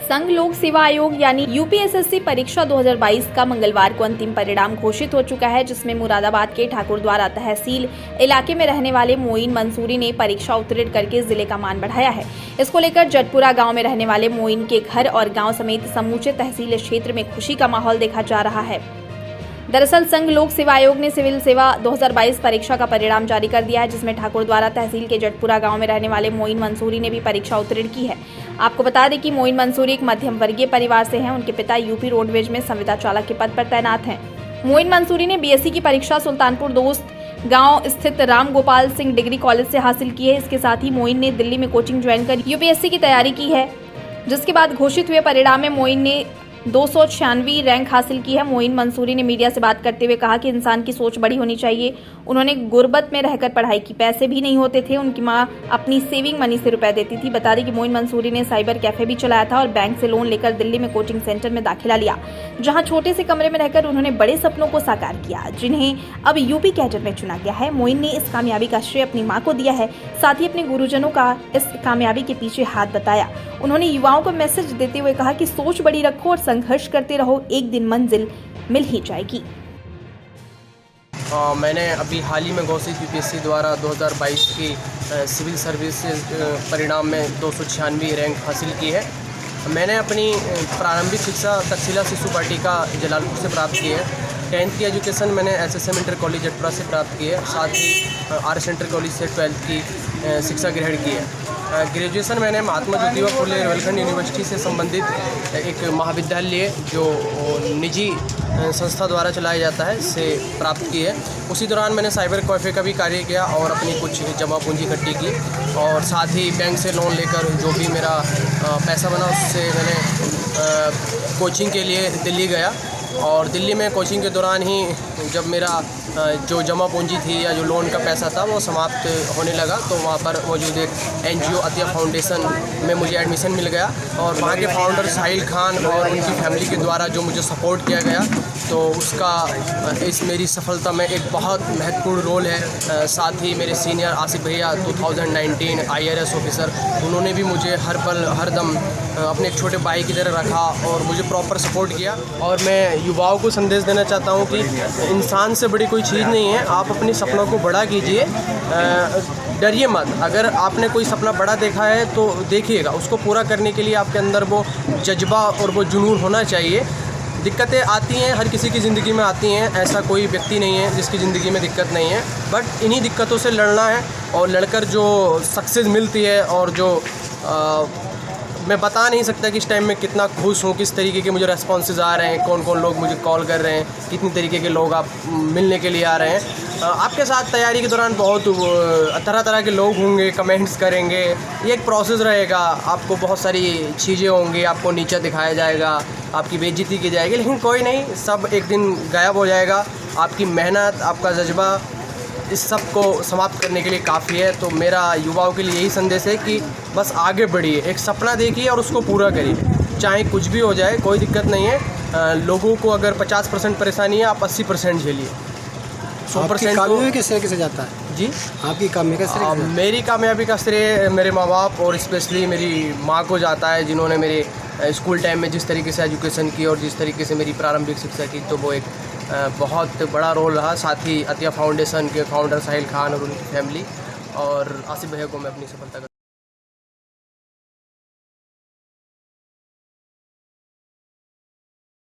संघ लोक सेवा आयोग यानी यूपीएसएससी परीक्षा 2022 का मंगलवार को अंतिम परिणाम घोषित हो चुका है, जिसमें मुरादाबाद के ठाकुरद्वारा तहसील इलाके में रहने वाले मोइन मंसूरी ने परीक्षा उत्तीर्ण करके जिले का मान बढ़ाया है। इसको लेकर जटपुरा गांव में रहने वाले मोइन के घर और गांव समेत समूचे तहसील क्षेत्र में खुशी का माहौल देखा जा रहा है। दरअसल संघ लोक सेवा आयोग ने सिविल सेवा 2022 परीक्षा का परिणाम जारी कर दिया है, जिसमें ठाकुरद्वारा तहसील के जटपुरा गांव में रहने वाले मोइन मंसूरी ने भी परीक्षा उत्तीर्ण की है। आपको बता दें कि मोइन मंसूरी एक मध्यम वर्गीय परिवार से हैं। उनके पिता यूपी रोडवेज में संविदा चालक के पद पर तैनात हैं। मोइन मंसूरी ने बीएससी की परीक्षा सुल्तानपुर दोस्त गांव स्थित राम गोपाल सिंह डिग्री कॉलेज से हासिल की है। इसके साथ ही मोइन ने दिल्ली में कोचिंग ज्वाइन कर यूपीएससी की तैयारी की है, जिसके बाद घोषित हुए परिणाम में मोइन ने 296वीं रैंक हासिल की है। मोइन मंसूरी ने मीडिया से बात करते हुए कहा कि इंसान की सोच बड़ी होनी चाहिए। उन्होंने गुर्बत में रहकर पढ़ाई की, पैसे भी नहीं होते थे। उनकी मां अपनी सेविंग मनी से रुपए देती थी। बता दें कि मोइन मंसूरी ने साइबर कैफे भी चलाया था और बैंक से लोन लेकर दिल्ली में कोचिंग सेंटर में दाखिला लिया, जहां छोटे से कमरे में रहकर उन्होंने बड़े सपनों को साकार किया, जिन्हें अब यूपी कैडर में चुना गया है। मोइन ने इस कामयाबी का श्रेय अपनी मां को दिया है, साथ ही अपने गुरुजनों का इस कामयाबी के पीछे हाथ बताया। उन्होंने युवाओं को मैसेज देते हुए कहा कि सोच बड़ी रखो और संघर्ष करते रहो, एक दिन मंजिल मिल ही जाएगी। मैंने अभी हाल ही में घोषित यूपीएससी द्वारा 2022 की सिविल सर्विसेज परिणाम में 296वीं रैंक हासिल की है। मैंने अपनी प्रारंभिक शिक्षा तक्षशिला शिशु वाटिका जलालपुर से प्राप्त की है। 10th की एजुकेशन मैंने एसएसएम इंटर कॉलेज जटपुरा से प्राप्त की है। साथ ही आरएस इंटर कॉलेज से 12th की शिक्षा ग्रहण की है। ग्रेजुएशन मैंने महात्मा ज्योतिबा फुले रुहेलखंड यूनिवर्सिटी से संबंधित एक महाविद्यालय जो निजी संस्था द्वारा चलाया जाता है से प्राप्त की है। उसी दौरान मैंने साइबर कैफे का भी कार्य किया और अपनी कुछ जमा पूंजी इकट्ठी की और साथ ही बैंक से लोन लेकर जो भी मेरा पैसा बना उससे मैंने कोचिंग के लिए दिल्ली गया और दिल्ली में कोचिंग के दौरान ही जब मेरा जो जमा पूंजी थी या जो लोन का पैसा था वो समाप्त होने लगा, तो वहाँ पर मौजूद एक एनजीओ अतिया फाउंडेशन में मुझे एडमिशन मिल गया और वहाँ के फाउंडर साहिल खान और उनकी फैमिली के द्वारा जो मुझे सपोर्ट किया गया, तो उसका इस मेरी सफलता में एक बहुत महत्वपूर्ण रोल है। साथ ही मेरे सीनियर आसिफ भैया 2019 IRS ऑफिसर, उन्होंने भी मुझे हर पल हर दम अपने एक छोटे भाई की तरह रखा और मुझे प्रॉपर सपोर्ट किया। और मैं युवाओं को संदेश देना चाहता हूँ कि इंसान से बड़ी कोई चीज़ नहीं है। आप अपने सपनों को बड़ा कीजिए, डरिए मत। अगर आपने कोई सपना बड़ा देखा है तो देखिएगा, उसको पूरा करने के लिए आपके अंदर वो जज्बा और वो जुनून होना चाहिए। दिक्कतें आती हैं, हर किसी की ज़िंदगी में आती हैं, ऐसा कोई व्यक्ति नहीं है जिसकी ज़िंदगी में दिक्कत नहीं है, बट इन्हीं दिक्कतों से लड़ना है और लड़कर जो सक्सेस मिलती है और जो मैं बता नहीं सकता कि इस टाइम में कितना खुश हूँ, किस तरीके के मुझे रेस्पॉन्सेज आ रहे हैं, कौन कौन लोग मुझे कॉल कर रहे हैं, कितनी तरीके के लोग आप मिलने के लिए आ रहे हैं। आपके साथ तैयारी के दौरान बहुत तरह तरह के लोग होंगे, कमेंट्स करेंगे, ये एक प्रोसेस रहेगा। आपको बहुत सारी चीज़ें होंगी, आपको नीचा दिखाया जाएगा, आपकी बेइज्जती की जाएगी, लेकिन कोई नहीं, सब एक दिन गायब हो जाएगा। आपकी मेहनत, आपका जज्बा इस सब को समाप्त करने के लिए काफ़ी है। तो मेरा युवाओं के लिए यही संदेश है कि बस आगे बढ़िए, एक सपना देखिए और उसको पूरा करिए, चाहे कुछ भी हो जाए, कोई दिक्कत नहीं है। लोगों को अगर 50% परेशानी है, आप 80% झेलिए, 100% कामयाबी किस तरीके से जाता है जी? आपकी कामयाबी किस तरीके से? मेरी कामयाबी का श्रेय मेरे माँ बाप और स्पेशली मेरी माँ को जाता है, जिन्होंने मेरे स्कूल टाइम में जिस तरीके से एजुकेशन की और जिस तरीके से मेरी प्रारंभिक शिक्षा की, तो वो एक बहुत बड़ा रोल रहा। साथ ही अतिया फाउंडेशन के फाउंडर साहिल खान और उनकी फैमिली और आसिफ भैया को मैं अपनी सफलता